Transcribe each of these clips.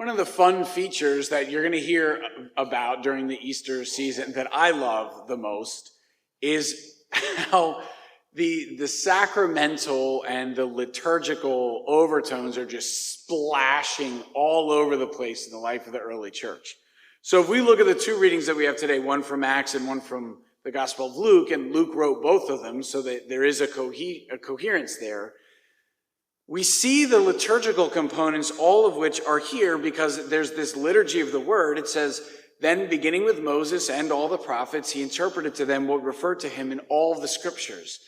One of the fun features that you're going to hear about during the Easter season that I love the most is how the sacramental and the liturgical overtones are just splashing all over the place in the life of the early church. So if we look at the two readings that we have today, one from Acts and one from the Gospel of Luke, and Luke wrote both of them so that there is a coherence there, we see the liturgical components, all of which are here because there's this liturgy of the word. It says, then beginning with Moses and all the prophets, he interpreted to them what referred to him in all the scriptures.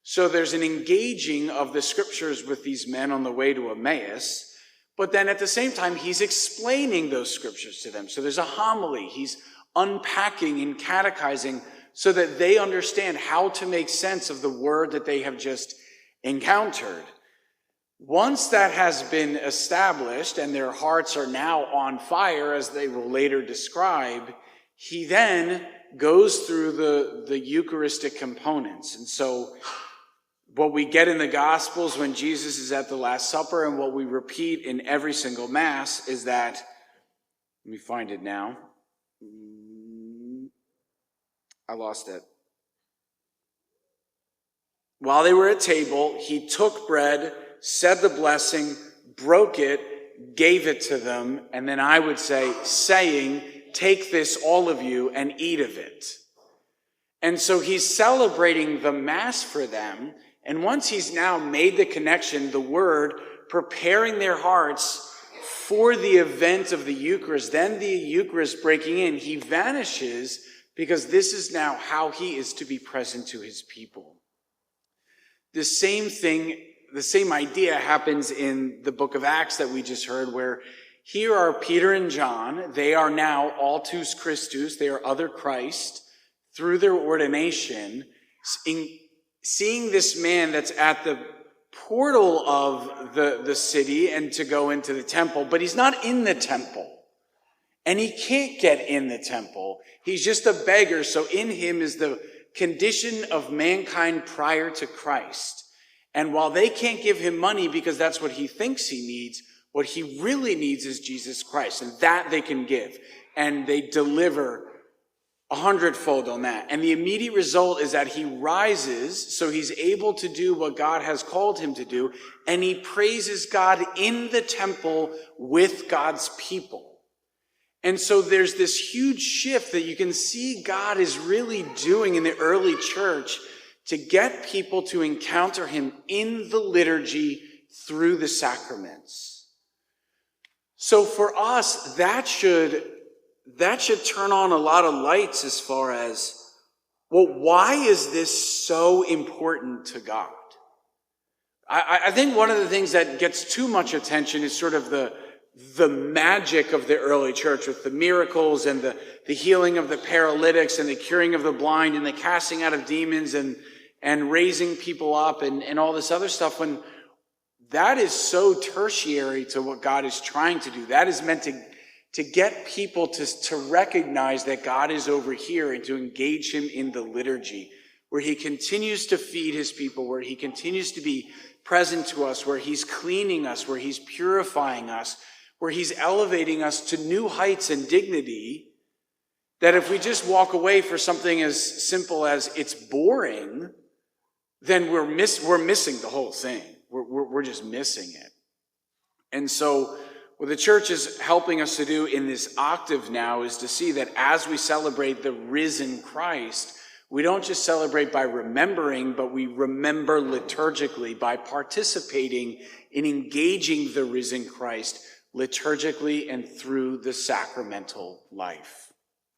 So there's an engaging of the scriptures with these men on the way to Emmaus, but then at the same time, he's explaining those scriptures to them. So there's a homily. He's unpacking and catechizing so that they understand how to make sense of the word that they have just encountered. Once that has been established and their hearts are now on fire, as they will later describe, he then goes through the Eucharistic components. And so what we get in the Gospels when Jesus is at the Last Supper and what we repeat in every single Mass is that, let me find it now. I lost it. While they were at table, he took bread, said the blessing, broke it, gave it to them, and then I would say, saying, take this, all of you, and eat of it. And so he's celebrating the Mass for them, and once he's now made the connection, the word, preparing their hearts for the event of the Eucharist, then the Eucharist breaking in, he vanishes because this is now how he is to be present to his people. The same idea happens in the book of Acts that we just heard, where here are Peter and John. They are now altus Christus. They are other Christ through their ordination, seeing this man that's at the portal of the city and to go into the temple, but he's not in the temple. And he can't get in the temple. He's just a beggar. So in him is the condition of mankind prior to Christ. And while they can't give him money because that's what he thinks he needs, what he really needs is Jesus Christ. And that they can give. And they deliver 100-fold on that. And the immediate result is that he rises, so he's able to do what God has called him to do. And he praises God in the temple with God's people. And so there's this huge shift that you can see God is really doing in the early church to get people to encounter him in the liturgy through the sacraments. So for us, that should turn on a lot of lights as far as, well, why is this so important to God? I think one of the things that gets too much attention is sort of the magic of the early church with the miracles and the healing of the paralytics and the curing of the blind and the casting out of demons and raising people up and all this other stuff, when that is so tertiary to what God is trying to do. That is meant to get people to recognize that God is over here and to engage him in the liturgy, where he continues to feed his people, where he continues to be present to us, where he's cleaning us, where he's purifying us, where he's elevating us to new heights and dignity, that if we just walk away for something as simple as it's boring, then we're missing the whole thing. We're just missing it. And so what the church is helping us to do in this octave now is to see that as we celebrate the risen Christ, we don't just celebrate by remembering, but we remember liturgically by participating in engaging the risen Christ liturgically and through the sacramental life.